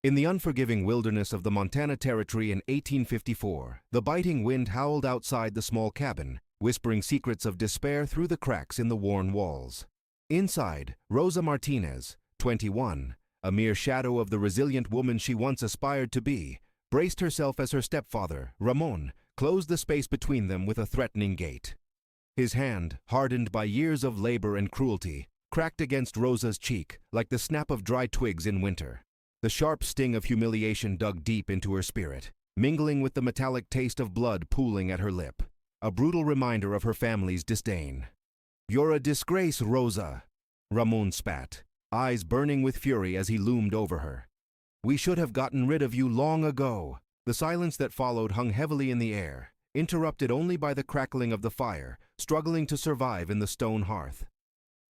In the unforgiving wilderness of the Montana Territory in 1854, the biting wind howled outside the small cabin, whispering secrets of despair through the cracks in the worn walls. Inside, Rosa Martinez, 21, a mere shadow of the resilient woman she once aspired to be, braced herself as her stepfather, Ramon, closed the space between them with a threatening gait. His hand, hardened by years of labor and cruelty, cracked against Rosa's cheek like the snap of dry twigs in winter. The sharp sting of humiliation dug deep into her spirit, mingling with the metallic taste of blood pooling at her lip, a brutal reminder of her family's disdain. "You're a disgrace, Rosa," Ramon spat, eyes burning with fury as he loomed over her. "We should have gotten rid of you long ago." The silence that followed hung heavily in the air, interrupted only by the crackling of the fire, struggling to survive in the stone hearth.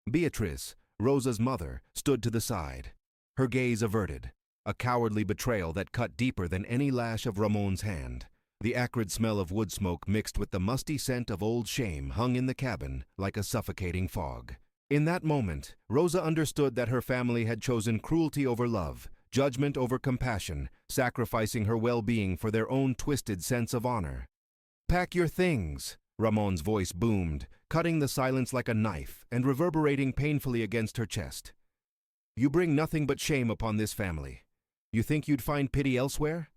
Beatriz, Rosa's mother, stood to the side, her gaze averted, a cowardly betrayal that cut deeper than any lash of Ramon's hand. The acrid smell of wood smoke mixed with the musty scent of old shame hung in the cabin like a suffocating fog. In that moment, Rosa understood that her family had chosen cruelty over love, judgment over compassion, sacrificing her well-being for their own twisted sense of honor. "Pack your things," Ramon's voice boomed, cutting the silence like a knife and reverberating painfully against her chest. "You bring nothing but shame upon this family. You think you'd find pity elsewhere?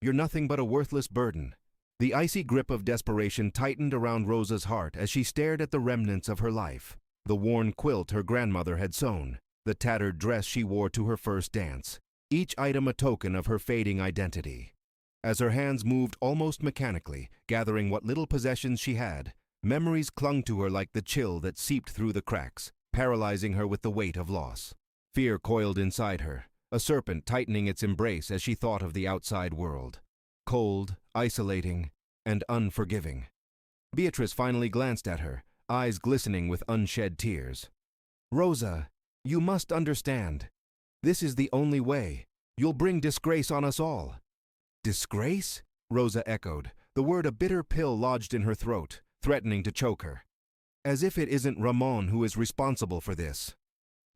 You're nothing but a worthless burden." The icy grip of desperation tightened around Rosa's heart as she stared at the remnants of her life, the worn quilt her grandmother had sewn, the tattered dress she wore to her first dance, each item a token of her fading identity. As her hands moved almost mechanically, gathering what little possessions she had, memories clung to her like the chill that seeped through the cracks, paralyzing her with the weight of loss. Fear coiled inside her, a serpent tightening its embrace as she thought of the outside world. Cold, isolating, and unforgiving. Beatrice finally glanced at her, eyes glistening with unshed tears. "Rosa, you must understand. This is the only way. You'll bring disgrace on us all." "Disgrace?" Rosa echoed, the word a bitter pill lodged in her throat, threatening to choke her. "As if it isn't Ramon who is responsible for this."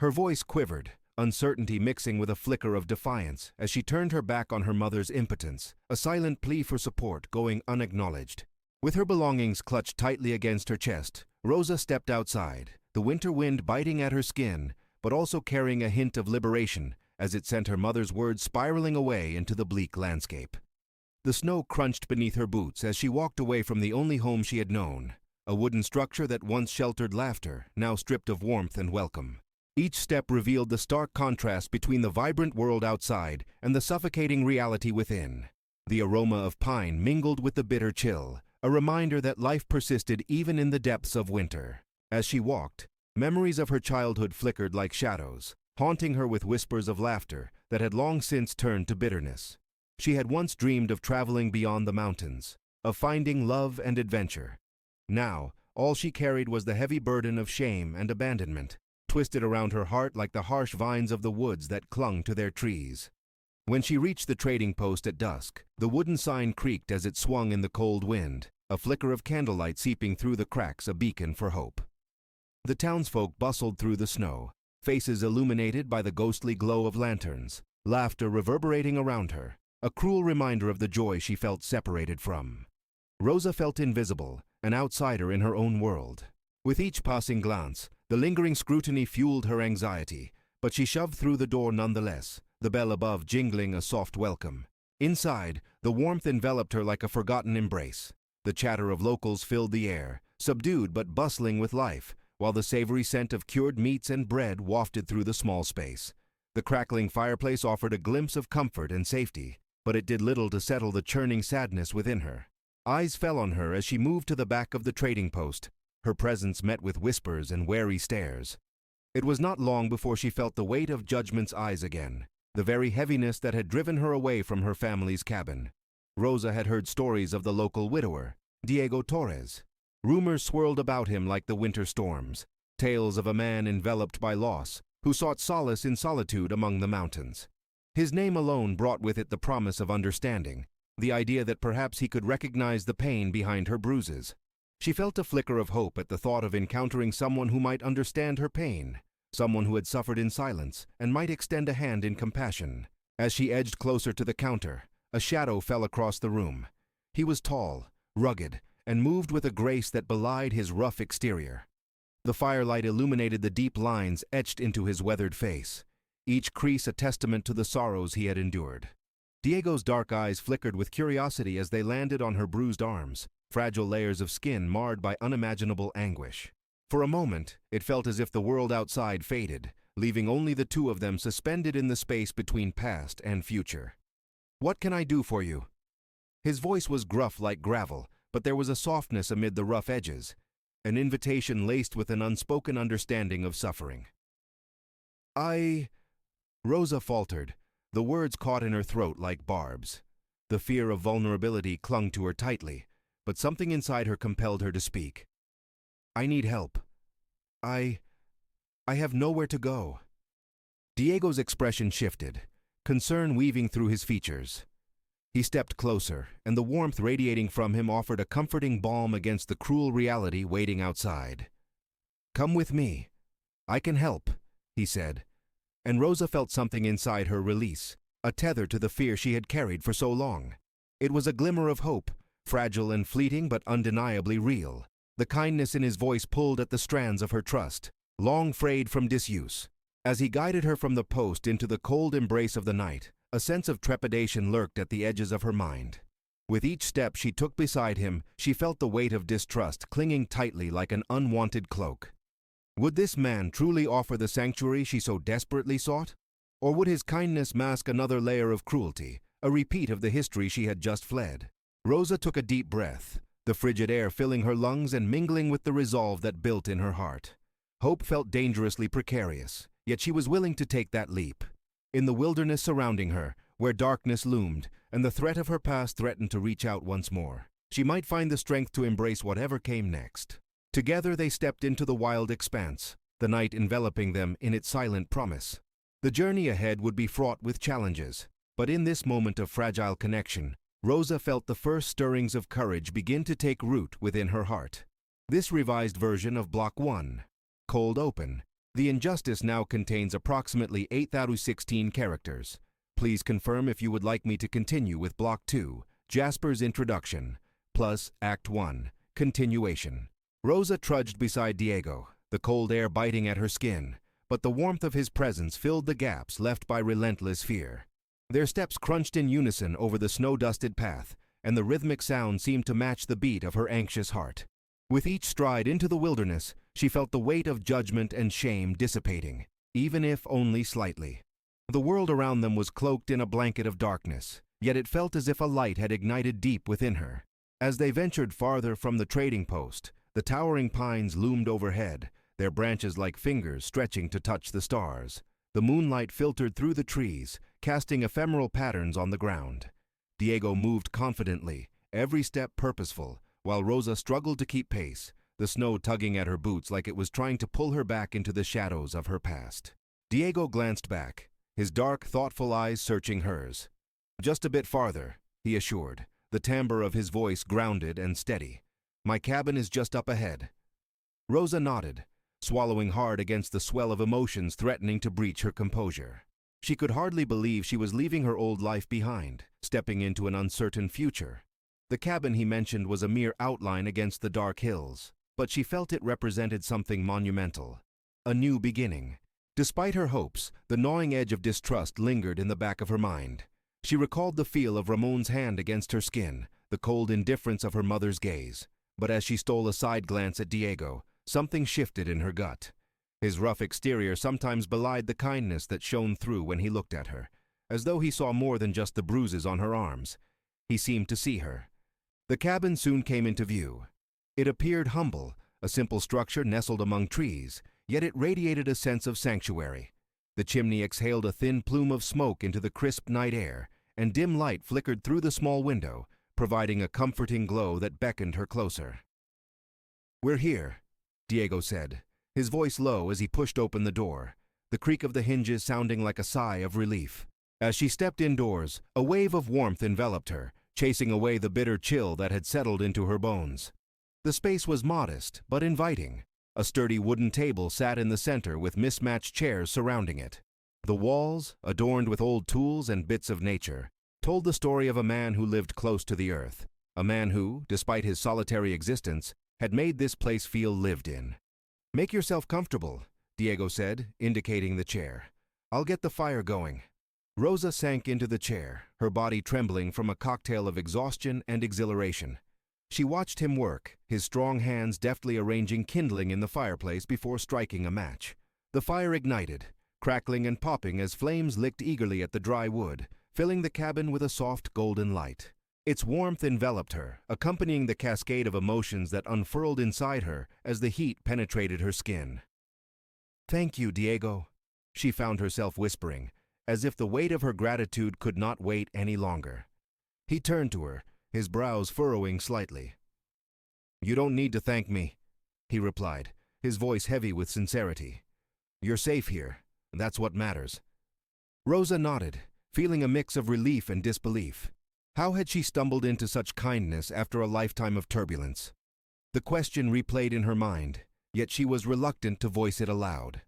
Her voice quivered, uncertainty mixing with a flicker of defiance as she turned her back on her mother's impotence, a silent plea for support going unacknowledged. With her belongings clutched tightly against her chest, Rosa stepped outside, the winter wind biting at her skin, but also carrying a hint of liberation as it sent her mother's words spiraling away into the bleak landscape. The snow crunched beneath her boots as she walked away from the only home she had known, a wooden structure that once sheltered laughter, now stripped of warmth and welcome. Each step revealed the stark contrast between the vibrant world outside and the suffocating reality within. The aroma of pine mingled with the bitter chill, a reminder that life persisted even in the depths of winter. As she walked, memories of her childhood flickered like shadows, haunting her with whispers of laughter that had long since turned to bitterness. She had once dreamed of traveling beyond the mountains, of finding love and adventure. Now, all she carried was the heavy burden of shame and abandonment, twisted around her heart like the harsh vines of the woods that clung to their trees. When she reached the trading post at dusk, the wooden sign creaked as it swung in the cold wind, a flicker of candlelight seeping through the cracks a beacon for hope. The townsfolk bustled through the snow, faces illuminated by the ghostly glow of lanterns, laughter reverberating around her, a cruel reminder of the joy she felt separated from. Rosa felt invisible, an outsider in her own world. With each passing glance, the lingering scrutiny fueled her anxiety, but she shoved through the door nonetheless, the bell above jingling a soft welcome. Inside, the warmth enveloped her like a forgotten embrace. The chatter of locals filled the air, subdued but bustling with life, while the savory scent of cured meats and bread wafted through the small space. The crackling fireplace offered a glimpse of comfort and safety, but it did little to settle the churning sadness within her. Eyes fell on her as she moved to the back of the trading post, her presence met with whispers and wary stares. It was not long before she felt the weight of judgment's eyes again, the very heaviness that had driven her away from her family's cabin. Rosa had heard stories of the local widower, Diego Torres. Rumors swirled about him like the winter storms, tales of a man enveloped by loss, who sought solace in solitude among the mountains. His name alone brought with it the promise of understanding, the idea that perhaps he could recognize the pain behind her bruises. She felt a flicker of hope at the thought of encountering someone who might understand her pain, someone who had suffered in silence and might extend a hand in compassion. As she edged closer to the counter, a shadow fell across the room. He was tall, rugged, and moved with a grace that belied his rough exterior. The firelight illuminated the deep lines etched into his weathered face, each crease a testament to the sorrows he had endured. Diego's dark eyes flickered with curiosity as they landed on her bruised arms, fragile layers of skin marred by unimaginable anguish. For a moment, it felt as if the world outside faded, leaving only the two of them suspended in the space between past and future. "What can I do for you?" His voice was gruff like gravel, but there was a softness amid the rough edges, an invitation laced with an unspoken understanding of suffering. Rosa faltered, the words caught in her throat like barbs. The fear of vulnerability clung to her tightly, but something inside her compelled her to speak. "I need help. I have nowhere to go." Diego's expression shifted, concern weaving through his features. He stepped closer, and the warmth radiating from him offered a comforting balm against the cruel reality waiting outside. "Come with me. I can help," he said, and Rosa felt something inside her release, a tether to the fear she had carried for so long. It was a glimmer of hope, fragile and fleeting but undeniably real. The kindness in his voice pulled at the strands of her trust, long frayed from disuse. As he guided her from the post into the cold embrace of the night, a sense of trepidation lurked at the edges of her mind. With each step she took beside him, she felt the weight of distrust clinging tightly like an unwanted cloak. Would this man truly offer the sanctuary she so desperately sought? Or would his kindness mask another layer of cruelty, a repeat of the history she had just fled? Rosa took a deep breath, the frigid air filling her lungs and mingling with the resolve that built in her heart. Hope felt dangerously precarious, yet she was willing to take that leap. In the wilderness surrounding her, where darkness loomed and the threat of her past threatened to reach out once more, she might find the strength to embrace whatever came next. Together they stepped into the wild expanse, the night enveloping them in its silent promise. The journey ahead would be fraught with challenges, but in this moment of fragile connection, Rosa felt the first stirrings of courage begin to take root within her heart. This revised version of Block 1, Cold Open. The Injustice now contains approximately 8 out of 16 characters. Please confirm if you would like me to continue with Block 2, Jasper's Introduction, plus Act 1, Continuation. Rosa trudged beside Diego, the cold air biting at her skin, but the warmth of his presence filled the gaps left by relentless fear. Their steps crunched in unison over the snow-dusted path, and the rhythmic sound seemed to match the beat of her anxious heart. With each stride into the wilderness, she felt the weight of judgment and shame dissipating, even if only slightly. The world around them was cloaked in a blanket of darkness, yet it felt as if a light had ignited deep within her. As they ventured farther from the trading post, the towering pines loomed overhead, their branches like fingers stretching to touch the stars. The moonlight filtered through the trees, casting ephemeral patterns on the ground. Diego moved confidently, every step purposeful, while Rosa struggled to keep pace, the snow tugging at her boots like it was trying to pull her back into the shadows of her past. Diego glanced back, his dark, thoughtful eyes searching hers. "Just a bit farther," he assured, the timbre of his voice grounded and steady. "My cabin is just up ahead." Rosa nodded, swallowing hard against the swell of emotions threatening to breach her composure. She could hardly believe she was leaving her old life behind, stepping into an uncertain future. The cabin he mentioned was a mere outline against the dark hills, but she felt it represented something monumental, a new beginning. Despite her hopes, the gnawing edge of distrust lingered in the back of her mind. She recalled the feel of Ramon's hand against her skin, the cold indifference of her mother's gaze. But as she stole a side glance at Diego, something shifted in her gut. His rough exterior sometimes belied the kindness that shone through when he looked at her, as though he saw more than just the bruises on her arms. He seemed to see her. The cabin soon came into view. It appeared humble, a simple structure nestled among trees, yet it radiated a sense of sanctuary. The chimney exhaled a thin plume of smoke into the crisp night air, and dim light flickered through the small window, providing a comforting glow that beckoned her closer. "We're here," Diego said, his voice low as he pushed open the door, the creak of the hinges sounding like a sigh of relief. As she stepped indoors, a wave of warmth enveloped her, chasing away the bitter chill that had settled into her bones. The space was modest, but inviting. A sturdy wooden table sat in the center with mismatched chairs surrounding it. The walls, adorned with old tools and bits of nature, told the story of a man who lived close to the earth, a man who, despite his solitary existence, had made this place feel lived in. "Make yourself comfortable," Diego said, indicating the chair. "I'll get the fire going." Rosa sank into the chair, her body trembling from a cocktail of exhaustion and exhilaration. She watched him work, his strong hands deftly arranging kindling in the fireplace before striking a match. The fire ignited, crackling and popping as flames licked eagerly at the dry wood, filling the cabin with a soft golden light. Its warmth enveloped her, accompanying the cascade of emotions that unfurled inside her as the heat penetrated her skin. "Thank you, Diego," she found herself whispering, as if the weight of her gratitude could not wait any longer. He turned to her, his brows furrowing slightly. "You don't need to thank me," he replied, his voice heavy with sincerity. "You're safe here. That's what matters." Rosa nodded, feeling a mix of relief and disbelief. How had she stumbled into such kindness after a lifetime of turbulence? The question replayed in her mind, yet she was reluctant to voice it aloud.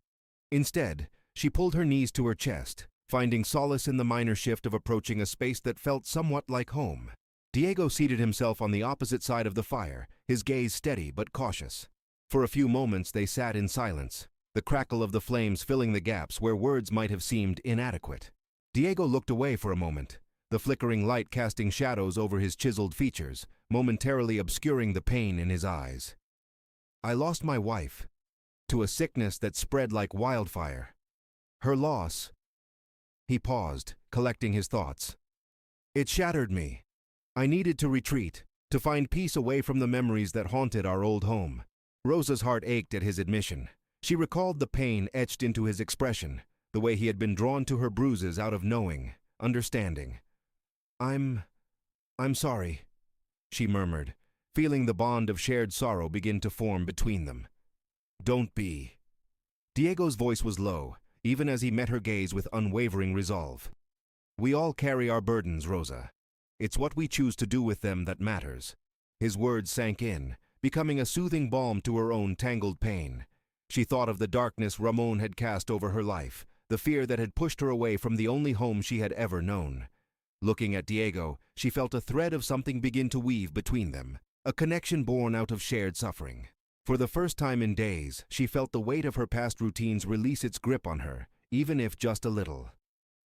Instead, she pulled her knees to her chest, finding solace in the minor shift of approaching a space that felt somewhat like home. Diego seated himself on the opposite side of the fire, his gaze steady but cautious. For a few moments they sat in silence, the crackle of the flames filling the gaps where words might have seemed inadequate. Diego looked away for a moment, the flickering light casting shadows over his chiseled features, momentarily obscuring the pain in his eyes. "I lost my wife, to a sickness that spread like wildfire. Her loss—" He paused, collecting his thoughts. "It shattered me. I needed to retreat, to find peace away from the memories that haunted our old home." Rosa's heart ached at his admission. She recalled the pain etched into his expression, the way he had been drawn to her bruises out of knowing, understanding. I'm sorry," she murmured, feeling the bond of shared sorrow begin to form between them. "Don't be." Diego's voice was low, even as he met her gaze with unwavering resolve. "We all carry our burdens, Rosa. It's what we choose to do with them that matters." His words sank in, becoming a soothing balm to her own tangled pain. She thought of the darkness Ramon had cast over her life, the fear that had pushed her away from the only home she had ever known. Looking at Diego, she felt a thread of something begin to weave between them, a connection born out of shared suffering. For the first time in days, she felt the weight of her past routines release its grip on her, even if just a little.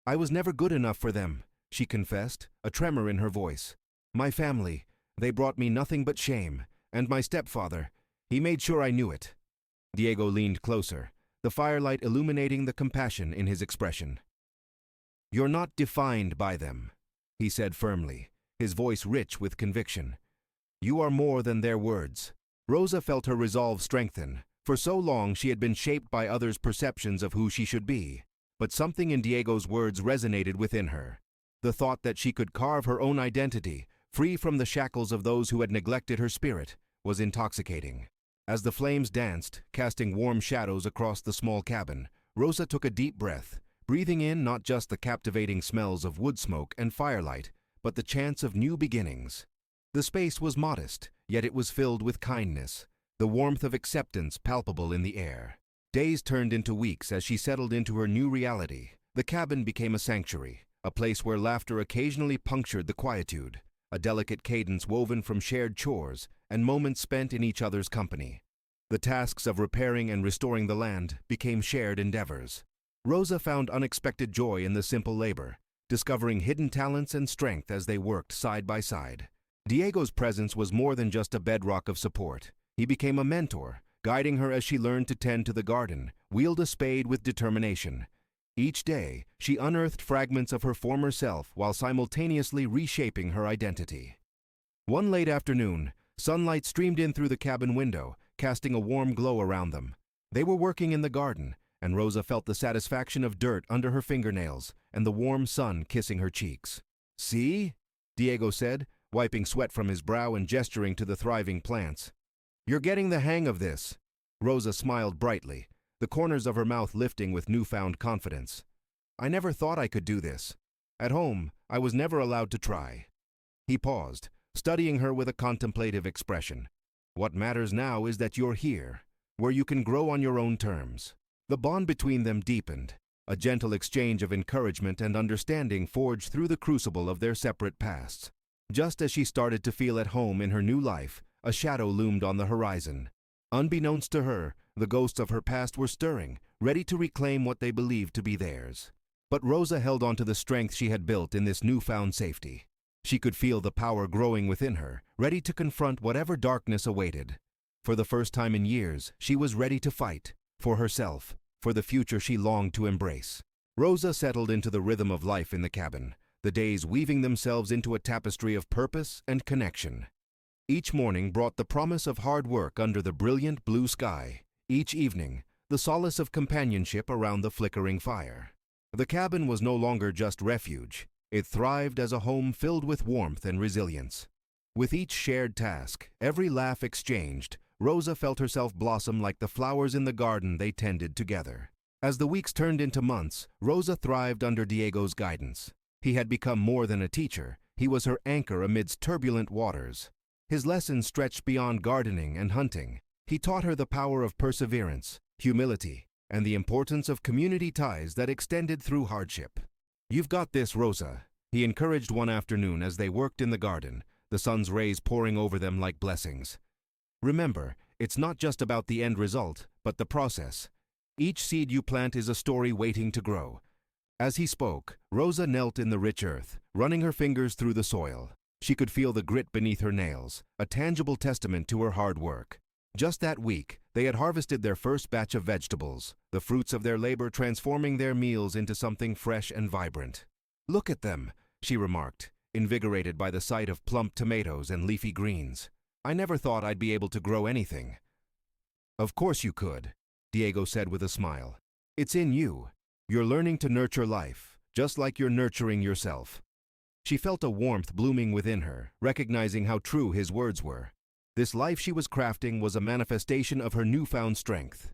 "I was never good enough for them," she confessed, a tremor in her voice. "My family, they brought me nothing but shame, and my stepfather, he made sure I knew it." Diego leaned closer, the firelight illuminating the compassion in his expression. "You're not defined by them," he said firmly, his voice rich with conviction. "You are more than their words." Rosa felt her resolve strengthen. For so long she had been shaped by others' perceptions of who she should be. But something in Diego's words resonated within her. The thought that she could carve her own identity, free from the shackles of those who had neglected her spirit, was intoxicating. As the flames danced, casting warm shadows across the small cabin, Rosa took a deep breath, breathing in not just the captivating smells of wood smoke and firelight, but the chance of new beginnings. The space was modest, yet it was filled with kindness, the warmth of acceptance palpable in the air. Days turned into weeks as she settled into her new reality. The cabin became a sanctuary, a place where laughter occasionally punctured the quietude, a delicate cadence woven from shared chores and moments spent in each other's company. The tasks of repairing and restoring the land became shared endeavors. Rosa found unexpected joy in the simple labor, discovering hidden talents and strength as they worked side by side. Diego's presence was more than just a bedrock of support. He became a mentor, guiding her as she learned to tend to the garden, wield a spade with determination. Each day, she unearthed fragments of her former self while simultaneously reshaping her identity. One late afternoon, sunlight streamed in through the cabin window, casting a warm glow around them. They were working in the garden, and Rosa felt the satisfaction of dirt under her fingernails and the warm sun kissing her cheeks. "See?" Diego said, wiping sweat from his brow and gesturing to the thriving plants. "You're getting the hang of this." Rosa smiled brightly, the corners of her mouth lifting with newfound confidence. "I never thought I could do this. At home, I was never allowed to try." He paused, studying her with a contemplative expression. "What matters now is that you're here, where you can grow on your own terms." The bond between them deepened, a gentle exchange of encouragement and understanding forged through the crucible of their separate pasts. Just as she started to feel at home in her new life, a shadow loomed on the horizon. Unbeknownst to her, the ghosts of her past were stirring, ready to reclaim what they believed to be theirs. But Rosa held on to the strength she had built in this newfound safety. She could feel the power growing within her, ready to confront whatever darkness awaited. For the first time in years, she was ready to fight, for herself, for the future she longed to embrace. Rosa settled into the rhythm of life in the cabin, the days weaving themselves into a tapestry of purpose and connection. Each morning brought the promise of hard work under the brilliant blue sky. Each evening, the solace of companionship around the flickering fire. The cabin was no longer just refuge. It thrived as a home filled with warmth and resilience. With each shared task, every laugh exchanged, Rosa felt herself blossom like the flowers in the garden they tended together. As the weeks turned into months, Rosa thrived under Diego's guidance. He had become more than a teacher. He was her anchor amidst turbulent waters. His lessons stretched beyond gardening and hunting. He taught her the power of perseverance, humility, and the importance of community ties that extended through hardship. "You've got this, Rosa," he encouraged one afternoon as they worked in the garden, the sun's rays pouring over them like blessings. "Remember, it's not just about the end result, but the process. Each seed you plant is a story waiting to grow." As he spoke, Rosa knelt in the rich earth, running her fingers through the soil. She could feel the grit beneath her nails, a tangible testament to her hard work. Just that week, they had harvested their first batch of vegetables, the fruits of their labor transforming their meals into something fresh and vibrant. "Look at them," she remarked, invigorated by the sight of plump tomatoes and leafy greens. "I never thought I'd be able to grow anything." "Of course you could," Diego said with a smile. "It's in you. You're learning to nurture life, just like you're nurturing yourself." She felt a warmth blooming within her, recognizing how true his words were. This life she was crafting was a manifestation of her newfound strength.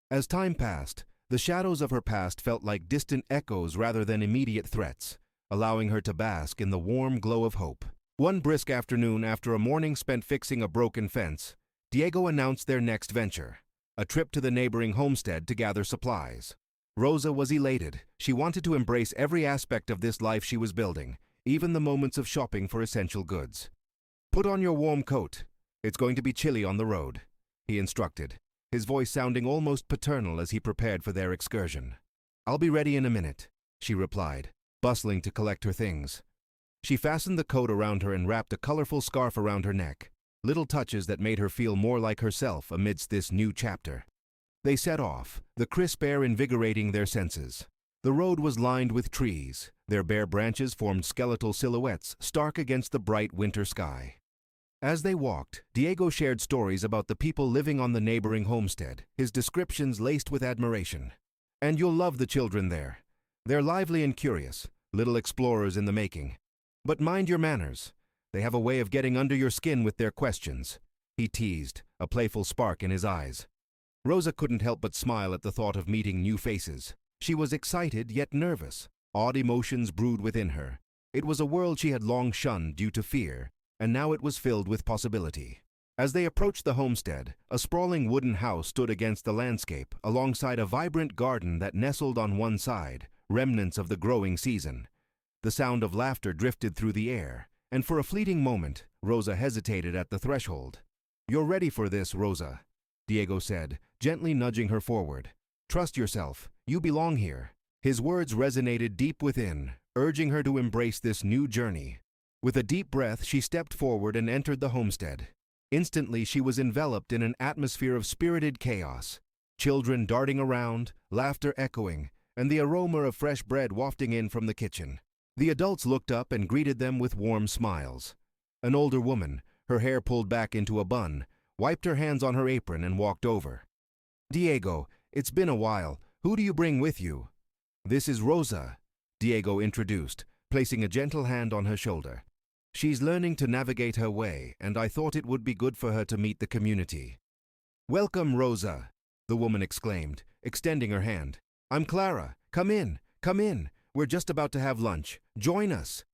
As time passed, the shadows of her past felt like distant echoes rather than immediate threats, allowing her to bask in the warm glow of hope. One brisk afternoon, after a morning spent fixing a broken fence, Diego announced their next venture, a trip to the neighboring homestead to gather supplies. Rosa was elated. She wanted to embrace every aspect of this life she was building, even the moments of shopping for essential goods. "Put on your warm coat. It's going to be chilly on the road," he instructed, his voice sounding almost paternal as he prepared for their excursion. "I'll be ready in a minute," she replied, bustling to collect her things. She fastened the coat around her and wrapped a colorful scarf around her neck, little touches that made her feel more like herself amidst this new chapter. They set off, the crisp air invigorating their senses. The road was lined with trees. Their bare branches formed skeletal silhouettes, stark against the bright winter sky. As they walked, Diego shared stories about the people living on the neighboring homestead, his descriptions laced with admiration. "And you'll love the children there. They're lively and curious, little explorers in the making. But mind your manners. They have a way of getting under your skin with their questions," he teased, a playful spark in his eyes. Rosa couldn't help but smile at the thought of meeting new faces. She was excited yet nervous. Odd emotions brewed within her. It was a world she had long shunned due to fear, and now it was filled with possibility. As they approached the homestead, a sprawling wooden house stood against the landscape, alongside a vibrant garden that nestled on one side, remnants of the growing season. The sound of laughter drifted through the air, and for a fleeting moment, Rosa hesitated at the threshold. "You're ready for this, Rosa," Diego said, gently nudging her forward. "Trust yourself. You belong here." His words resonated deep within, urging her to embrace this new journey. With a deep breath, she stepped forward and entered the homestead. Instantly, she was enveloped in an atmosphere of spirited chaos. Children darting around, laughter echoing, and the aroma of fresh bread wafting in from the kitchen. The adults looked up and greeted them with warm smiles. An older woman, her hair pulled back into a bun, wiped her hands on her apron and walked over. "Diego, it's been a while. Who do you bring with you?" "This is Rosa," Diego introduced, placing a gentle hand on her shoulder. "She's learning to navigate her way, and I thought it would be good for her to meet the community." "Welcome, Rosa," the woman exclaimed, extending her hand. "I'm Clara. Come in, come in. We're just about to have lunch. Join us."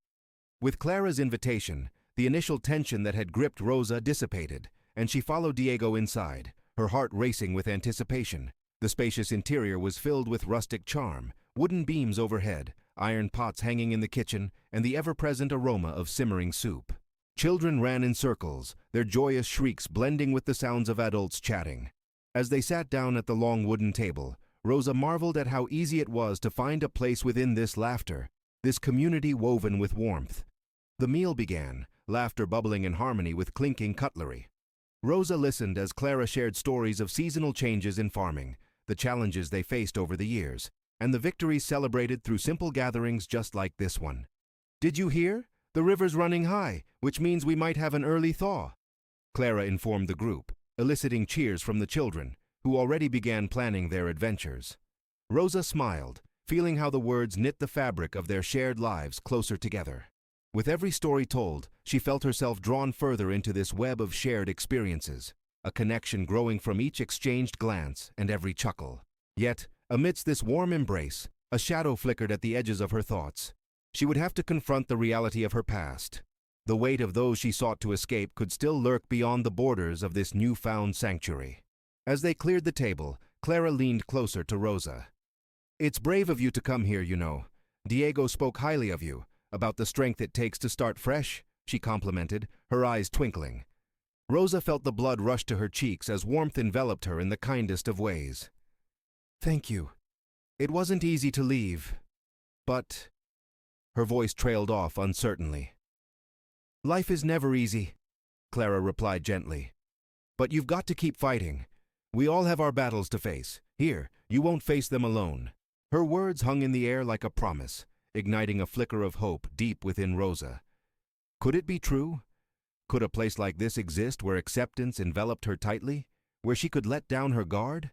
With Clara's invitation, the initial tension that had gripped Rosa dissipated, and she followed Diego inside, her heart racing with anticipation. The spacious interior was filled with rustic charm, Wooden beams overhead, iron pots hanging in the kitchen, and the ever-present aroma of simmering soup. Children ran in circles, their joyous shrieks blending with the sounds of adults chatting. As they sat down at the long wooden table, Rosa marveled at how easy it was to find a place within this laughter, this community woven with warmth. The meal began, laughter bubbling in harmony with clinking cutlery. Rosa listened as Clara shared stories of seasonal changes in farming, the challenges they faced over the years, and the victories celebrated through simple gatherings just like this one. "Did you hear? The river's running high, which means we might have an early thaw," Clara informed the group, eliciting cheers from the children, who already began planning their adventures. Rosa smiled, feeling how the words knit the fabric of their shared lives closer together. With every story told, she felt herself drawn further into this web of shared experiences, a connection growing from each exchanged glance and every chuckle. Yet, amidst this warm embrace, a shadow flickered at the edges of her thoughts. She would have to confront the reality of her past. The weight of those she sought to escape could still lurk beyond the borders of this newfound sanctuary. As they cleared the table, Clara leaned closer to Rosa. "It's brave of you to come here, you know. Diego spoke highly of you, about the strength it takes to start fresh," she complimented, her eyes twinkling. Rosa felt the blood rush to her cheeks as warmth enveloped her in the kindest of ways. "Thank you. It wasn't easy to leave, but—" Her voice trailed off uncertainly. "Life is never easy," Clara replied gently. "But you've got to keep fighting. We all have our battles to face. Here, you won't face them alone." Her words hung in the air like a promise, igniting a flicker of hope deep within Rosa. Could it be true? Could a place like this exist where acceptance enveloped her tightly, where she could let down her guard?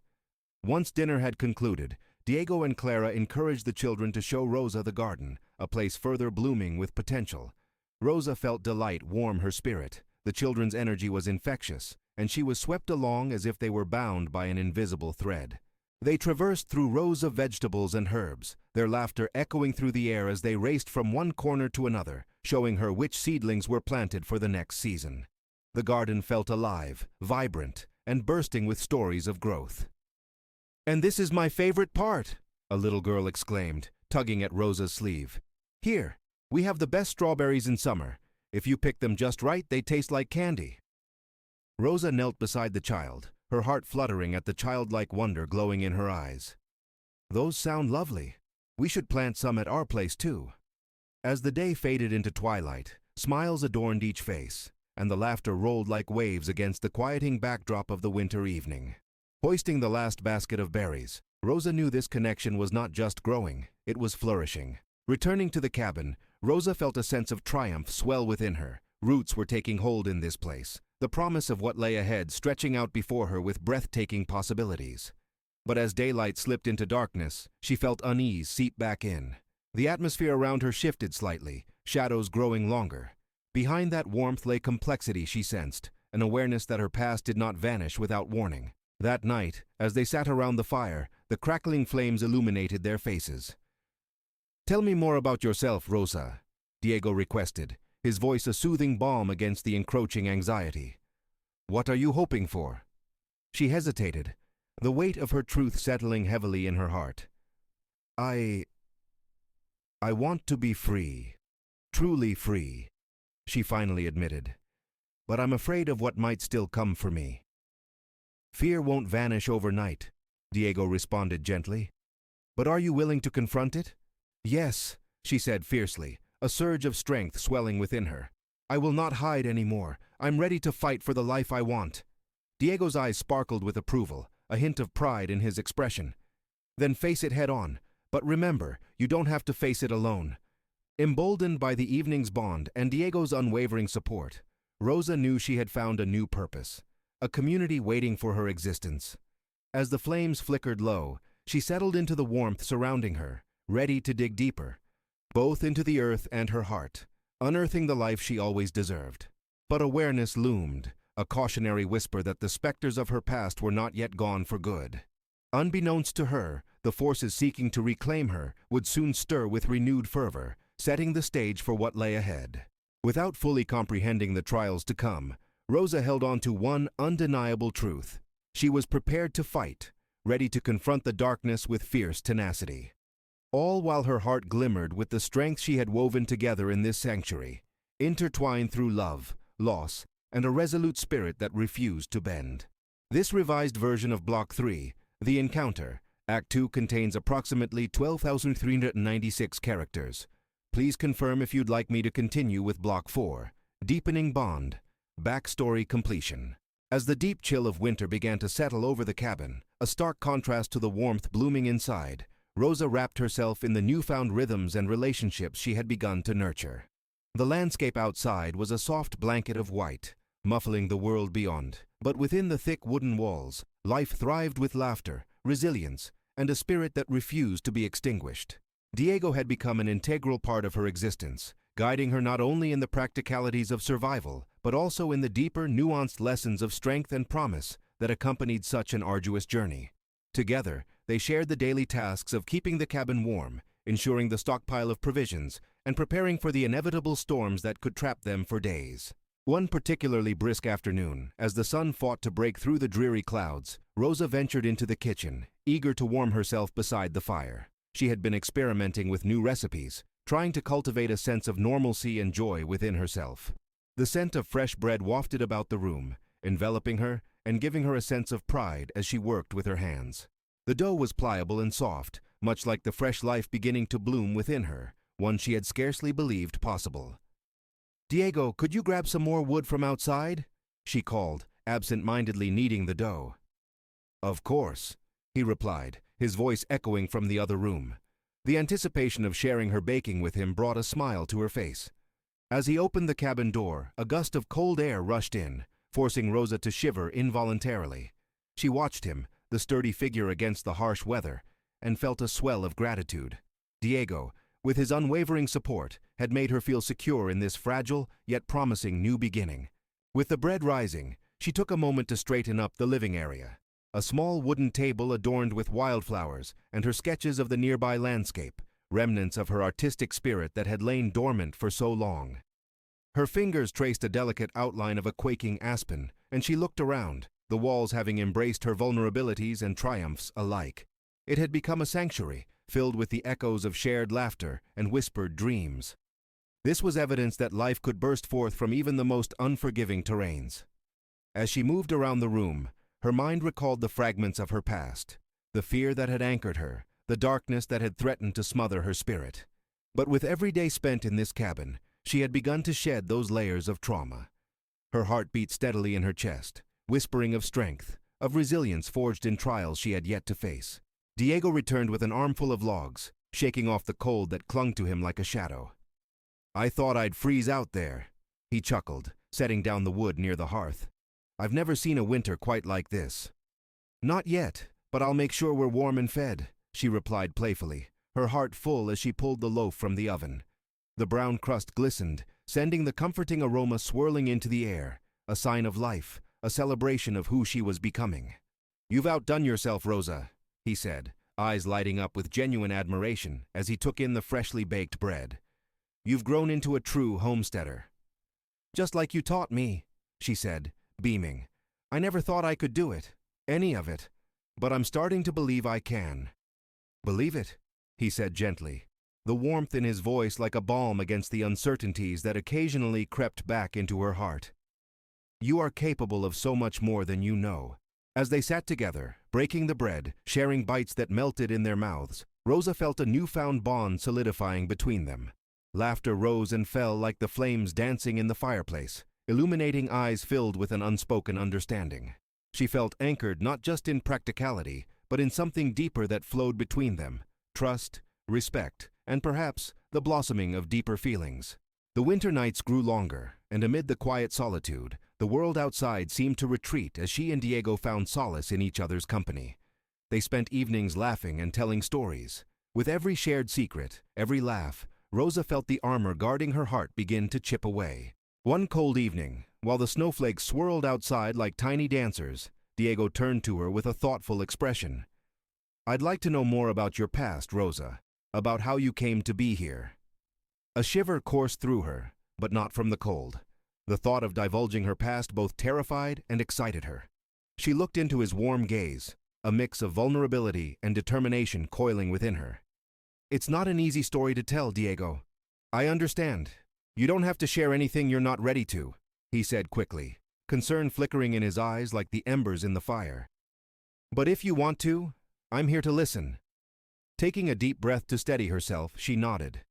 Once dinner had concluded, Diego and Clara encouraged the children to show Rosa the garden, a place further blooming with potential. Rosa felt delight warm her spirit. The children's energy was infectious, and she was swept along as if they were bound by an invisible thread. They traversed through rows of vegetables and herbs, their laughter echoing through the air as they raced from one corner to another, showing her which seedlings were planted for the next season. The garden felt alive, vibrant, and bursting with stories of growth. "And this is my favorite part," a little girl exclaimed, tugging at Rosa's sleeve. "Here, we have the best strawberries in summer. If you pick them just right, they taste like candy." Rosa knelt beside the child, her heart fluttering at the childlike wonder glowing in her eyes. "Those sound lovely. We should plant some at our place too." As the day faded into twilight, smiles adorned each face, and the laughter rolled like waves against the quieting backdrop of the winter evening. Hoisting the last basket of berries, Rosa knew this connection was not just growing, it was flourishing. Returning to the cabin, Rosa felt a sense of triumph swell within her. Roots were taking hold in this place, the promise of what lay ahead stretching out before her with breathtaking possibilities. But as daylight slipped into darkness, she felt unease seep back in. The atmosphere around her shifted slightly, shadows growing longer. Behind that warmth lay complexity she sensed, an awareness that her past did not vanish without warning. That night, as they sat around the fire, the crackling flames illuminated their faces. "Tell me more about yourself, Rosa," Diego requested, his voice a soothing balm against the encroaching anxiety. "What are you hoping for?" She hesitated, the weight of her truth settling heavily in her heart. I want to be free, truly free," she finally admitted. "But I'm afraid of what might still come for me." "Fear won't vanish overnight," Diego responded gently. "But are you willing to confront it?" "Yes," she said fiercely, a surge of strength swelling within her. "I will not hide anymore. I'm ready to fight for the life I want." Diego's eyes sparkled with approval, a hint of pride in his expression. "Then face it head on. But remember, you don't have to face it alone." Emboldened by the evening's bond and Diego's unwavering support, Rosa knew she had found a new purpose, a community waiting for her existence. As the flames flickered low, she settled into the warmth surrounding her, ready to dig deeper, both into the earth and her heart, unearthing the life she always deserved. But awareness loomed, a cautionary whisper that the specters of her past were not yet gone for good. Unbeknownst to her, the forces seeking to reclaim her would soon stir with renewed fervor, setting the stage for what lay ahead. Without fully comprehending the trials to come, Rosa held on to one undeniable truth. She was prepared to fight, ready to confront the darkness with fierce tenacity. all while her heart glimmered with the strength she had woven together in this sanctuary, intertwined through love, loss, and a resolute spirit that refused to bend. This revised version of Block 3, The Encounter, Act 2 contains approximately 12,396 characters. Please confirm if you'd like me to continue with Block 4, Deepening Bond, Backstory Completion. As the deep chill of winter began to settle over the cabin, a stark contrast to the warmth blooming inside, Rosa wrapped herself in the newfound rhythms and relationships she had begun to nurture. The landscape outside was a soft blanket of white, muffling the world beyond, but within the thick wooden walls, life thrived with laughter, resilience, and a spirit that refused to be extinguished. Diego had become an integral part of her existence, guiding her not only in the practicalities of survival, but also in the deeper, nuanced lessons of strength and promise that accompanied such an arduous journey. Together, they shared the daily tasks of keeping the cabin warm, ensuring the stockpile of provisions, and preparing for the inevitable storms that could trap them for days. One particularly brisk afternoon, as the sun fought to break through the dreary clouds, Rosa ventured into the kitchen, eager to warm herself beside the fire. She had been experimenting with new recipes, trying to cultivate a sense of normalcy and joy within herself. The scent of fresh bread wafted about the room, enveloping her and giving her a sense of pride as she worked with her hands. The dough was pliable and soft, much like the fresh life beginning to bloom within her, one she had scarcely believed possible. "Diego, could you grab some more wood from outside?" she called, absent-mindedly kneading the dough. "Of course," he replied, his voice echoing from the other room. The anticipation of sharing her baking with him brought a smile to her face. As he opened the cabin door, a gust of cold air rushed in, forcing Rosa to shiver involuntarily. She watched him, the sturdy figure against the harsh weather, and felt a swell of gratitude. Diego, with his unwavering support, had made her feel secure in this fragile yet promising new beginning. With the bread rising, she took a moment to straighten up the living area. A small wooden table adorned with wildflowers and her sketches of the nearby landscape, remnants of her artistic spirit that had lain dormant for so long. Her fingers traced a delicate outline of a quaking aspen, and she looked around, the walls having embraced her vulnerabilities and triumphs alike. It had become a sanctuary, filled with the echoes of shared laughter and whispered dreams. This was evidence that life could burst forth from even the most unforgiving terrains. As she moved around the room, her mind recalled the fragments of her past, the fear that had anchored her, the darkness that had threatened to smother her spirit. But with every day spent in this cabin, she had begun to shed those layers of trauma. Her heart beat steadily in her chest, whispering of strength, of resilience forged in trials she had yet to face. Diego returned with an armful of logs, shaking off the cold that clung to him like a shadow. "I thought I'd freeze out there," he chuckled, setting down the wood near the hearth. "I've never seen a winter quite like this." "Not yet, but I'll make sure we're warm and fed," she replied playfully, her heart full as she pulled the loaf from the oven. The brown crust glistened, sending the comforting aroma swirling into the air, a sign of life, a celebration of who she was becoming. "You've outdone yourself, Rosa," he said, eyes lighting up with genuine admiration as he took in the freshly baked bread. "You've grown into a true homesteader." "Just like you taught me," she said, beaming. "I never thought I could do it, any of it, but I'm starting to believe I can." "Believe it," he said gently, the warmth in his voice like a balm against the uncertainties that occasionally crept back into her heart. "You are capable of so much more than you know." As they sat together, breaking the bread, sharing bites that melted in their mouths, Rosa felt a newfound bond solidifying between them. Laughter rose and fell like the flames dancing in the fireplace, illuminating eyes filled with an unspoken understanding. She felt anchored not just in practicality, but in something deeper that flowed between them: trust, respect, and perhaps the blossoming of deeper feelings. The winter nights grew longer, and amid the quiet solitude, the world outside seemed to retreat as she and Diego found solace in each other's company. They spent evenings laughing and telling stories. With every shared secret, every laugh, Rosa felt the armor guarding her heart begin to chip away. One cold evening, while the snowflakes swirled outside like tiny dancers, Diego turned to her with a thoughtful expression. "I'd like to know more about your past, Rosa, about how you came to be here." A shiver coursed through her, but not from the cold. The thought of divulging her past both terrified and excited her. She looked into his warm gaze, a mix of vulnerability and determination coiling within her. It's not an easy story to tell, Diego. I understand. You don't have to share anything you're not ready to, he said quickly, concern flickering in his eyes like the embers in the fire. But if you want to, I'm here to listen. Taking a deep breath to steady herself, she nodded.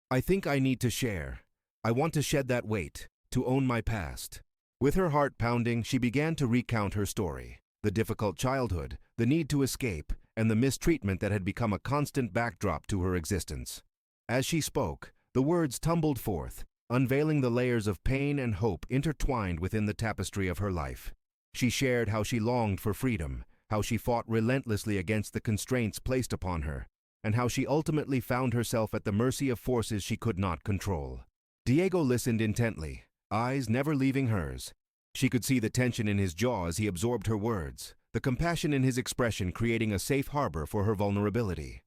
I think I need to share. I want to shed that weight, to own my past. With her heart pounding, she began to recount her story. The difficult childhood, the need to escape, and the mistreatment that had become a constant backdrop to her existence. As she spoke, the words tumbled forth, unveiling the layers of pain and hope intertwined within the tapestry of her life. She shared how she longed for freedom, how she fought relentlessly against the constraints placed upon her, and how she ultimately found herself at the mercy of forces she could not control. Diego listened intently, eyes never leaving hers. She could see the tension in his jaw as he absorbed her words, the compassion in his expression creating a safe harbor for her vulnerability.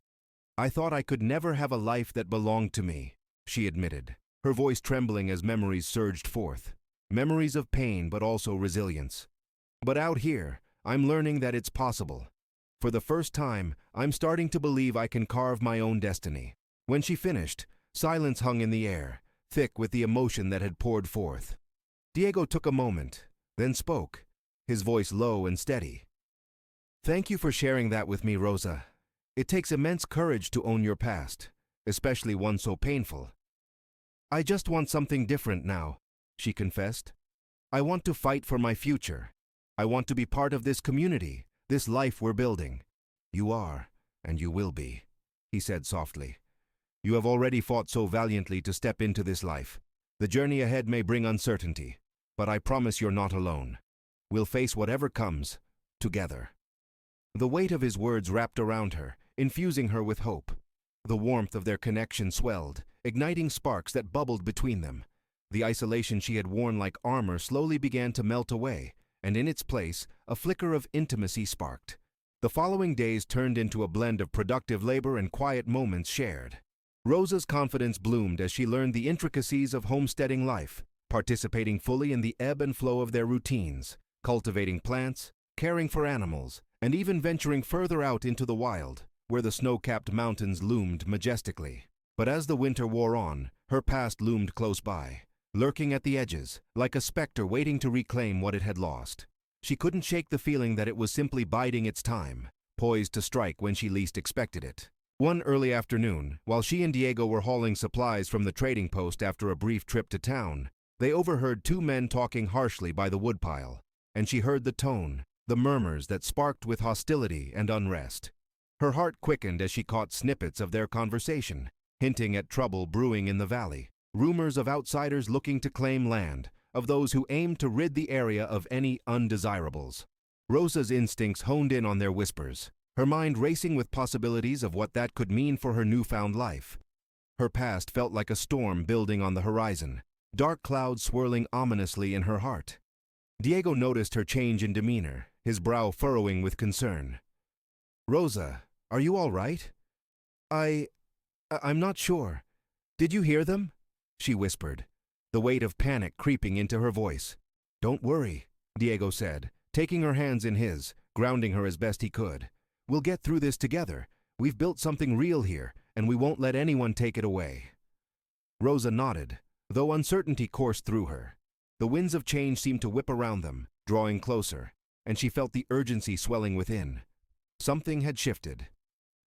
I thought I could never have a life that belonged to me, she admitted, her voice trembling as memories surged forth. Memories of pain but also resilience. But out here, I'm learning that it's possible. For the first time, I'm starting to believe I can carve my own destiny. When she finished, silence hung in the air, thick with the emotion that had poured forth. Diego took a moment, then spoke, his voice low and steady. Thank you for sharing that with me, Rosa. It takes immense courage to own your past, especially one so painful. I just want something different now, she confessed. I want to fight for my future. I want to be part of this community, this life we're building. You are, and you will be, he said softly. You have already fought so valiantly to step into this life. The journey ahead may bring uncertainty, but I promise you're not alone. We'll face whatever comes, together. The weight of his words wrapped around her, infusing her with hope. The warmth of their connection swelled, igniting sparks that bubbled between them. The isolation she had worn like armor slowly began to melt away, and in its place, a flicker of intimacy sparked. The following days turned into a blend of productive labor and quiet moments shared. Rosa's confidence bloomed as she learned the intricacies of homesteading life, participating fully in the ebb and flow of their routines, cultivating plants, caring for animals, and even venturing further out into the wild, where the snow-capped mountains loomed majestically. But as the winter wore on, her past loomed close by, lurking at the edges, like a specter waiting to reclaim what it had lost. She couldn't shake the feeling that it was simply biding its time, poised to strike when she least expected it. One early afternoon, while she and Diego were hauling supplies from the trading post after a brief trip to town, they overheard two men talking harshly by the woodpile, and she heard the tone, the murmurs that sparked with hostility and unrest. Her heart quickened as she caught snippets of their conversation, hinting at trouble brewing in the valley, rumors of outsiders looking to claim land, of those who aimed to rid the area of any undesirables. Rosa's instincts honed in on their whispers, her mind racing with possibilities of what that could mean for her newfound life. Her past felt like a storm building on the horizon, dark clouds swirling ominously in her heart. Diego noticed her change in demeanor, his brow furrowing with concern. Rosa, are you all right? I'm not sure. Did you hear them? She whispered, the weight of panic creeping into her voice. Don't worry, Diego said, taking her hands in his, grounding her as best he could. We'll get through this together. We've built something real here, and we won't let anyone take it away. Rosa nodded, though uncertainty coursed through her. The winds of change seemed to whip around them, drawing closer, and she felt the urgency swelling within. Something had shifted.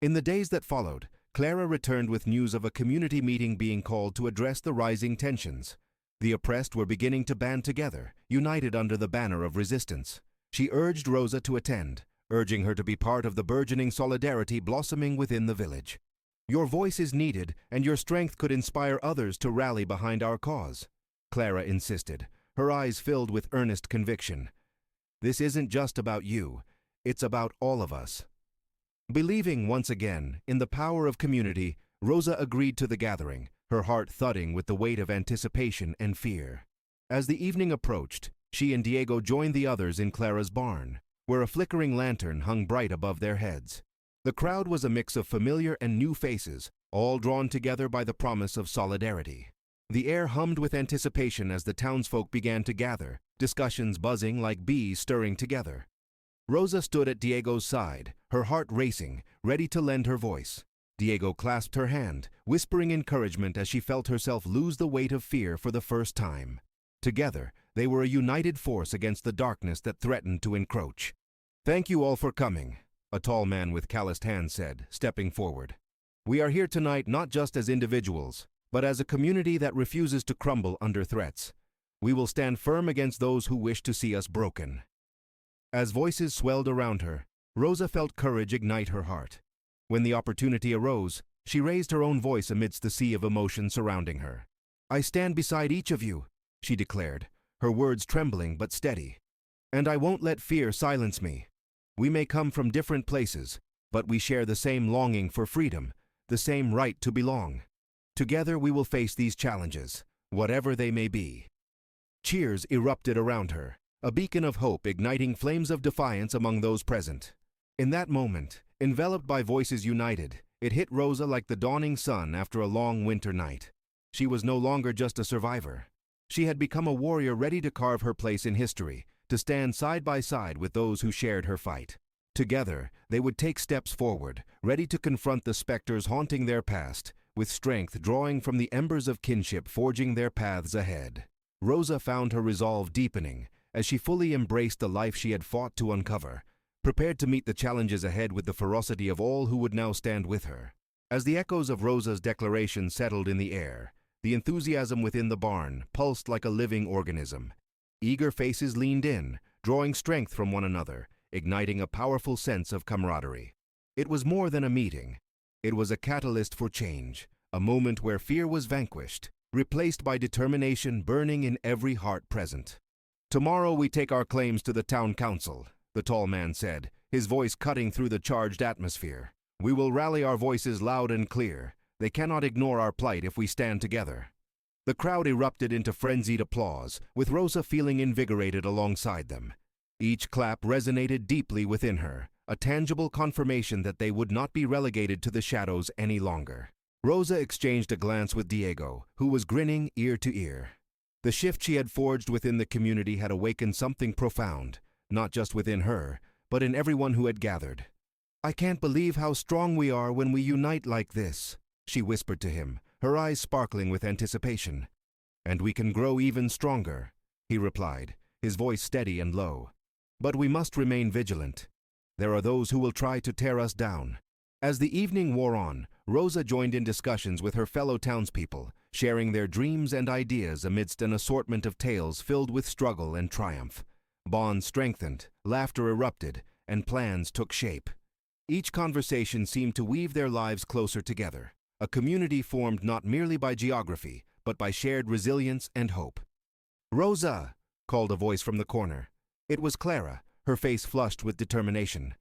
In the days that followed, Clara returned with news of a community meeting being called to address the rising tensions. The oppressed were beginning to band together, united under the banner of resistance. She urged Rosa to attend, urging her to be part of the burgeoning solidarity blossoming within the village. Your voice is needed, and your strength could inspire others to rally behind our cause, Clara insisted, her eyes filled with earnest conviction. This isn't just about you, it's about all of us. Believing once again in the power of community, Rosa agreed to the gathering, her heart thudding with the weight of anticipation and fear. As the evening approached, she and Diego joined the others in Clara's barn, where a flickering lantern hung bright above their heads. The crowd was a mix of familiar and new faces, all drawn together by the promise of solidarity. The air hummed with anticipation as the townsfolk began to gather, discussions buzzing like bees stirring together. Rosa stood at Diego's side, her heart racing, ready to lend her voice. Diego clasped her hand, whispering encouragement as she felt herself lose the weight of fear for the first time. Together, they were a united force against the darkness that threatened to encroach. "Thank you all for coming," a tall man with calloused hands said, stepping forward. "We are here tonight not just as individuals, but as a community that refuses to crumble under threats. We will stand firm against those who wish to see us broken." As voices swelled around her, Rosa felt courage ignite her heart. When the opportunity arose, she raised her own voice amidst the sea of emotion surrounding her. "I stand beside each of you," she declared, her words trembling but steady. "And I won't let fear silence me. We may come from different places, but we share the same longing for freedom, the same right to belong. Together we will face these challenges, whatever they may be." Cheers erupted around her, a beacon of hope igniting flames of defiance among those present. In that moment, enveloped by voices united, it hit Rosa like the dawning sun after a long winter night. She was no longer just a survivor. She had become a warrior ready to carve her place in history, to stand side by side with those who shared her fight. Together, they would take steps forward, ready to confront the specters haunting their past, with strength drawing from the embers of kinship forging their paths ahead. Rosa found her resolve deepening as she fully embraced the life she had fought to uncover, prepared to meet the challenges ahead with the ferocity of all who would now stand with her. As the echoes of Rosa's declaration settled in the air, the enthusiasm within the barn pulsed like a living organism. Eager faces leaned in, drawing strength from one another, igniting a powerful sense of camaraderie. It was more than a meeting. It was a catalyst for change, a moment where fear was vanquished, replaced by determination burning in every heart present. "Tomorrow we take our claims to the town council," the tall man said, his voice cutting through the charged atmosphere. "We will rally our voices loud and clear. They cannot ignore our plight if we stand together." The crowd erupted into frenzied applause, with Rosa feeling invigorated alongside them. Each clap resonated deeply within her, a tangible confirmation that they would not be relegated to the shadows any longer. Rosa exchanged a glance with Diego, who was grinning ear to ear. The shift she had forged within the community had awakened something profound, not just within her, but in everyone who had gathered. "I can't believe how strong we are when we unite like this," she whispered to him, her eyes sparkling with anticipation. "And we can grow even stronger," he replied, his voice steady and low. "But we must remain vigilant. There are those who will try to tear us down." As the evening wore on, Rosa joined in discussions with her fellow townspeople, sharing their dreams and ideas amidst an assortment of tales filled with struggle and triumph. Bonds strengthened, laughter erupted, and plans took shape. Each conversation seemed to weave their lives closer together, a community formed not merely by geography, but by shared resilience and hope. "Rosa!" called a voice from the corner. It was Clara, her face flushed with determination.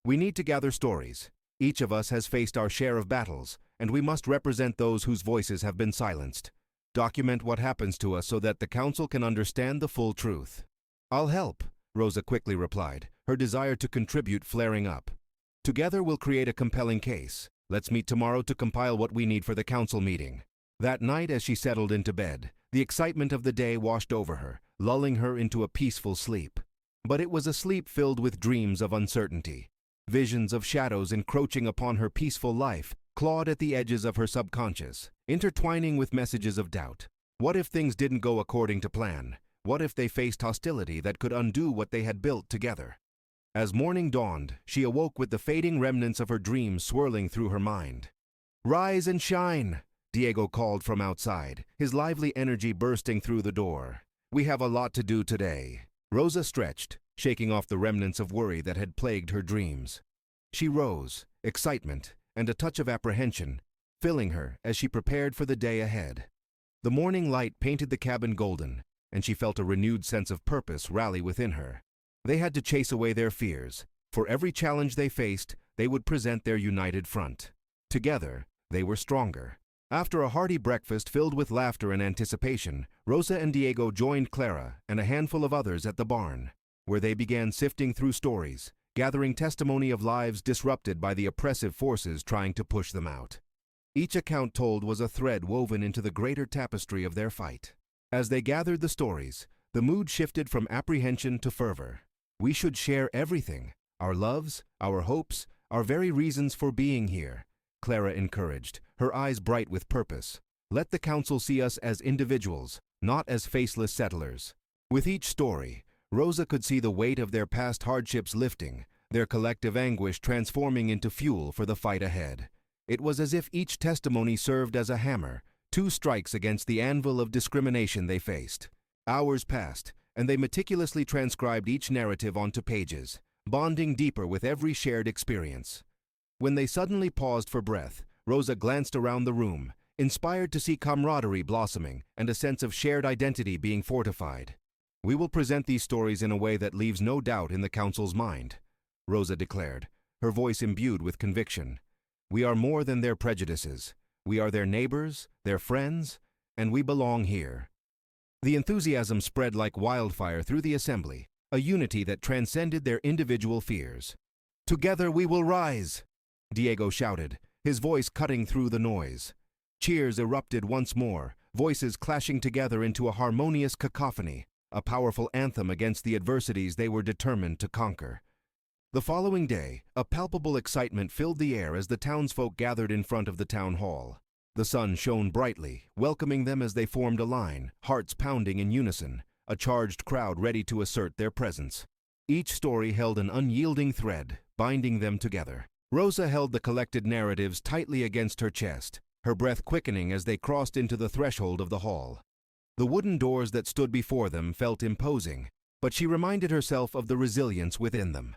"We need to gather stories. Each of us has faced our share of battles, and we must represent those whose voices have been silenced. Document what happens to us so that the council can understand the full truth." "I'll help," Rosa quickly replied, her desire to contribute flaring up. "Together we'll create a compelling case. Let's meet tomorrow to compile what we need for the council meeting." That night, as she settled into bed, the excitement of the day washed over her, lulling her into a peaceful sleep. But it was a sleep filled with dreams of uncertainty. Visions of shadows encroaching upon her peaceful life clawed at the edges of her subconscious, intertwining with messages of doubt. What if things didn't go according to plan? What if they faced hostility that could undo what they had built together? As morning dawned, she awoke with the fading remnants of her dreams swirling through her mind. "Rise and shine!" Diego called from outside, his lively energy bursting through the door. "We have a lot to do today." Rosa stretched, shaking off the remnants of worry that had plagued her dreams. She rose, excitement and a touch of apprehension filling her as she prepared for the day ahead. The morning light painted the cabin golden, and she felt a renewed sense of purpose rally within her. They had to chase away their fears. For every challenge they faced, they would present their united front. Together, they were stronger. After a hearty breakfast filled with laughter and anticipation, Rosa and Diego joined Clara and a handful of others at the barn, where they began sifting through stories, gathering testimony of lives disrupted by the oppressive forces trying to push them out. Each account told was a thread woven into the greater tapestry of their fight. As they gathered the stories, the mood shifted from apprehension to fervor. We should share everything, our loves, our hopes, our very reasons for being here, Clara encouraged, her eyes bright with purpose. Let the council see us as individuals, not as faceless settlers. With each story, Rosa could see the weight of their past hardships lifting, their collective anguish transforming into fuel for the fight ahead. It was as if each testimony served as a hammer, two strikes against the anvil of discrimination they faced. Hours passed, and they meticulously transcribed each narrative onto pages, bonding deeper with every shared experience. When they suddenly paused for breath, Rosa glanced around the room, inspired to see camaraderie blossoming and a sense of shared identity being fortified. "We will present these stories in a way that leaves no doubt in the council's mind," Rosa declared, her voice imbued with conviction. "We are more than their prejudices. We are their neighbors, their friends, and we belong here." The enthusiasm spread like wildfire through the assembly, a unity that transcended their individual fears. "Together we will rise!" Diego shouted, his voice cutting through the noise. Cheers erupted once more, voices clashing together into a harmonious cacophony, a powerful anthem against the adversities they were determined to conquer. The following day, a palpable excitement filled the air as the townsfolk gathered in front of the town hall. The sun shone brightly, welcoming them as they formed a line, hearts pounding in unison, a charged crowd ready to assert their presence. Each story held an unyielding thread, binding them together. Rosa held the collected narratives tightly against her chest, her breath quickening as they crossed into the threshold of the hall. The wooden doors that stood before them felt imposing, but she reminded herself of the resilience within them.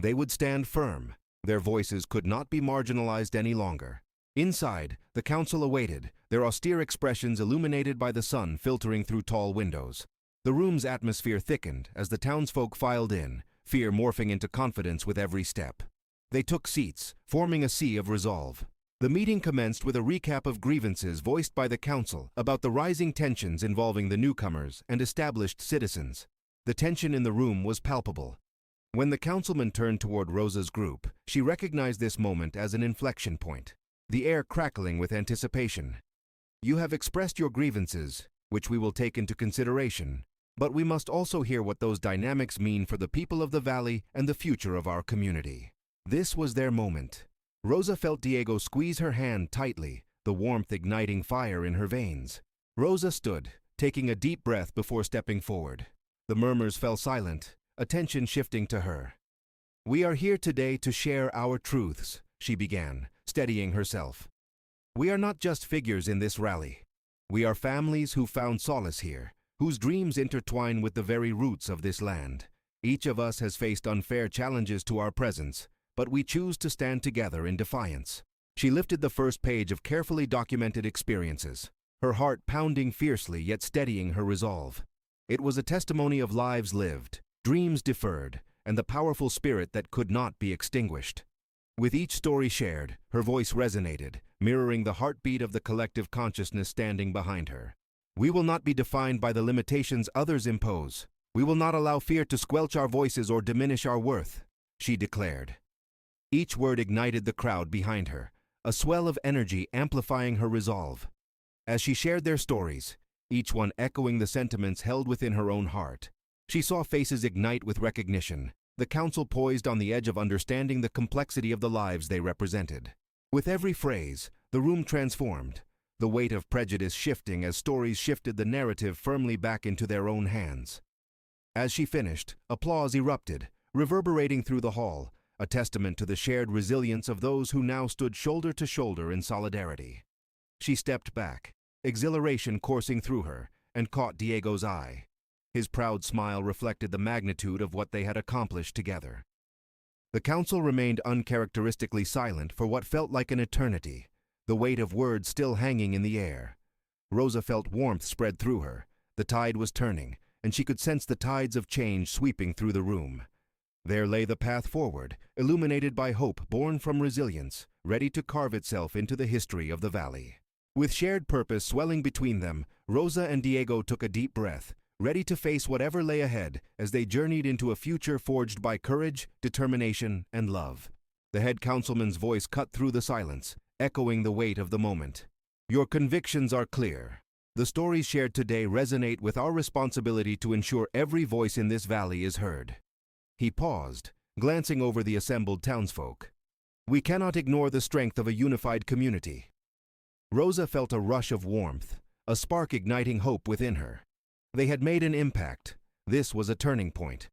They would stand firm. Their voices could not be marginalized any longer. Inside, the council awaited, their austere expressions illuminated by the sun filtering through tall windows. The room's atmosphere thickened as the townsfolk filed in, fear morphing into confidence with every step. They took seats, forming a sea of resolve. The meeting commenced with a recap of grievances voiced by the council about the rising tensions involving the newcomers and established citizens. The tension in the room was palpable. When the councilman turned toward Rosa's group, she recognized this moment as an inflection point, the air crackling with anticipation. "You have expressed your grievances, which we will take into consideration, but we must also hear what those dynamics mean for the people of the valley and the future of our community." This was their moment. Rosa felt Diego squeeze her hand tightly, the warmth igniting fire in her veins. Rosa stood, taking a deep breath before stepping forward. The murmurs fell silent, attention shifting to her. "We are here today to share our truths," she began, steadying herself. "We are not just figures in this rally. We are families who found solace here, whose dreams intertwine with the very roots of this land. Each of us has faced unfair challenges to our presence, but we choose to stand together in defiance." She lifted the first page of carefully documented experiences, her heart pounding fiercely yet steadying her resolve. It was a testimony of lives lived, dreams deferred, and the powerful spirit that could not be extinguished. With each story shared, her voice resonated, mirroring the heartbeat of the collective consciousness standing behind her. "We will not be defined by the limitations others impose. We will not allow fear to squelch our voices or diminish our worth," she declared. Each word ignited the crowd behind her, a swell of energy amplifying her resolve. As she shared their stories, each one echoing the sentiments held within her own heart, she saw faces ignite with recognition, the council poised on the edge of understanding the complexity of the lives they represented. With every phrase, the room transformed, the weight of prejudice shifting as stories shifted the narrative firmly back into their own hands. As she finished, applause erupted, reverberating through the hall, a testament to the shared resilience of those who now stood shoulder to shoulder in solidarity. She stepped back, exhilaration coursing through her, and caught Diego's eye. His proud smile reflected the magnitude of what they had accomplished together. The council remained uncharacteristically silent for what felt like an eternity, the weight of words still hanging in the air. Rosa felt warmth spread through her. The tide was turning, and she could sense the tides of change sweeping through the room. There lay the path forward, illuminated by hope born from resilience, ready to carve itself into the history of the valley. With shared purpose swelling between them, Rosa and Diego took a deep breath, ready to face whatever lay ahead as they journeyed into a future forged by courage, determination, and love. The head councilman's voice cut through the silence, echoing the weight of the moment. "Your convictions are clear. The stories shared today resonate with our responsibility to ensure every voice in this valley is heard." He paused, glancing over the assembled townsfolk. We cannot ignore the strength of a unified community. Rosa felt a rush of warmth, a spark igniting hope within her. They had made an impact. This was a turning point.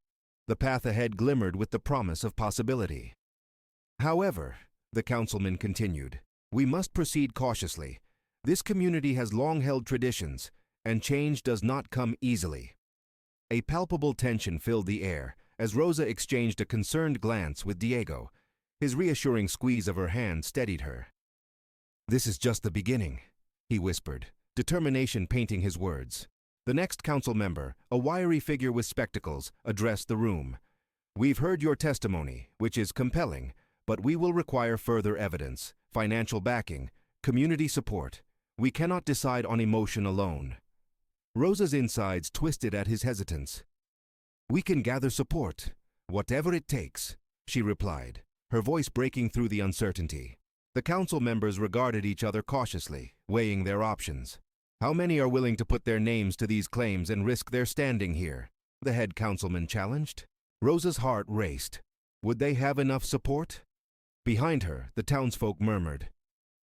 The path ahead glimmered with the promise of possibility. However, the councilman continued, we must proceed cautiously. This community has long held traditions, and change does not come easily. A palpable tension filled the air as Rosa exchanged a concerned glance with Diego. His reassuring squeeze of her hand steadied her. This is just the beginning, he whispered, determination painting his words. The next council member, a wiry figure with spectacles, addressed the room. We've heard your testimony, which is compelling, but we will require further evidence, financial backing, community support. We cannot decide on emotion alone. Rosa's insides twisted at his hesitance. We can gather support, whatever it takes, she replied, her voice breaking through the uncertainty. The council members regarded each other cautiously, weighing their options. How many are willing to put their names to these claims and risk their standing here? The head councilman challenged. Rosa's heart raced. Would they have enough support? Behind her, the townsfolk murmured.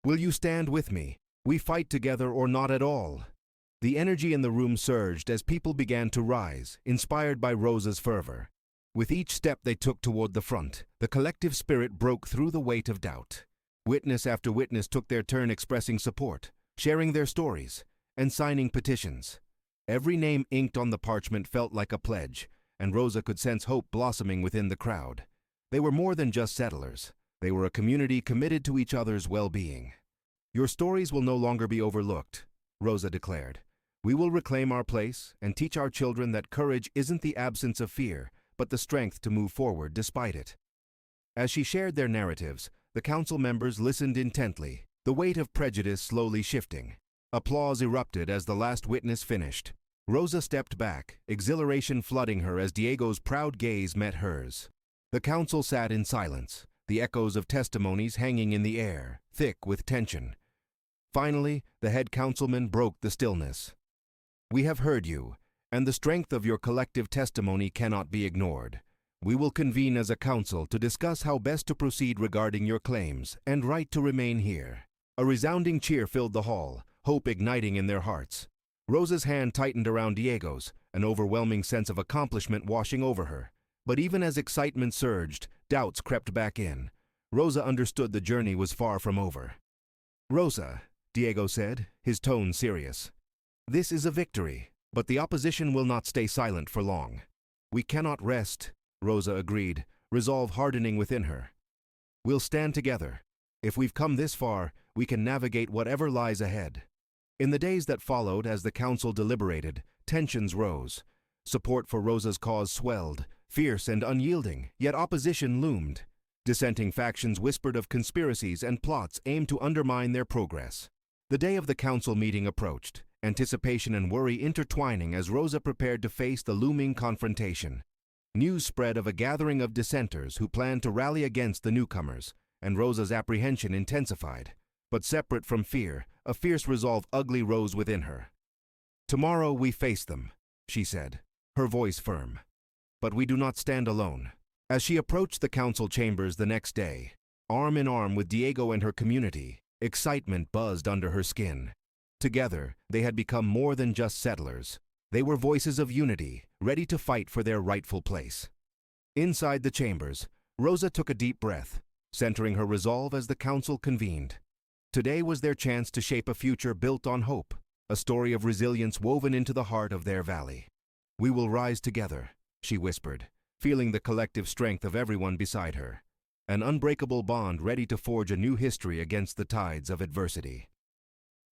Will you stand with me? We fight together or not at all. The energy in the room surged as people began to rise, inspired by Rosa's fervor. With each step they took toward the front, the collective spirit broke through the weight of doubt. Witness after witness took their turn expressing support, sharing their stories, and signing petitions. Every name inked on the parchment felt like a pledge, and Rosa could sense hope blossoming within the crowd. They were more than just settlers. They were a community committed to each other's well-being. Your stories will no longer be overlooked, Rosa declared. We will reclaim our place and teach our children that courage isn't the absence of fear, but the strength to move forward despite it. As she shared their narratives, the council members listened intently, the weight of prejudice slowly shifting. Applause erupted as the last witness finished. Rosa stepped back, exhilaration flooding her as Diego's proud gaze met hers. The council sat in silence, the echoes of testimonies hanging in the air, thick with tension. Finally, the head councilman broke the stillness. We have heard you, and the strength of your collective testimony cannot be ignored. We will convene as a council to discuss how best to proceed regarding your claims and right to remain here. A resounding cheer filled the hall, hope igniting in their hearts. Rosa's hand tightened around Diego's, an overwhelming sense of accomplishment washing over her. But even as excitement surged, doubts crept back in. Rosa understood the journey was far from over. Rosa, Diego said, his tone serious. This is a victory, but the opposition will not stay silent for long. We cannot rest, Rosa agreed, resolve hardening within her. We'll stand together. If we've come this far, we can navigate whatever lies ahead. In the days that followed, as the council deliberated, tensions rose. Support for Rosa's cause swelled, fierce and unyielding, yet opposition loomed. Dissenting factions whispered of conspiracies and plots aimed to undermine their progress. The day of the council meeting approached, anticipation and worry intertwining as Rosa prepared to face the looming confrontation. News spread of a gathering of dissenters who planned to rally against the newcomers, and Rosa's apprehension intensified. But separate from fear, a fierce resolve ugly rose within her. Tomorrow we face them, she said, her voice firm. But we do not stand alone. As she approached the council chambers the next day, arm in arm with Diego and her community, excitement buzzed under her skin. Together, they had become more than just settlers. They were voices of unity, ready to fight for their rightful place. Inside the chambers, Rosa took a deep breath, centering her resolve as the council convened. Today was their chance to shape a future built on hope, a story of resilience woven into the heart of their valley. We will rise together, she whispered, feeling the collective strength of everyone beside her. An unbreakable bond ready to forge a new history against the tides of adversity.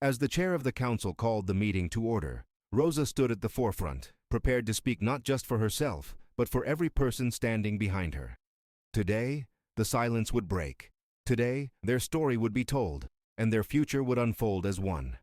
As the chair of the council called the meeting to order, Rosa stood at the forefront, prepared to speak not just for herself, but for every person standing behind her. Today, the silence would break. Today, their story would be told, and their future would unfold as one.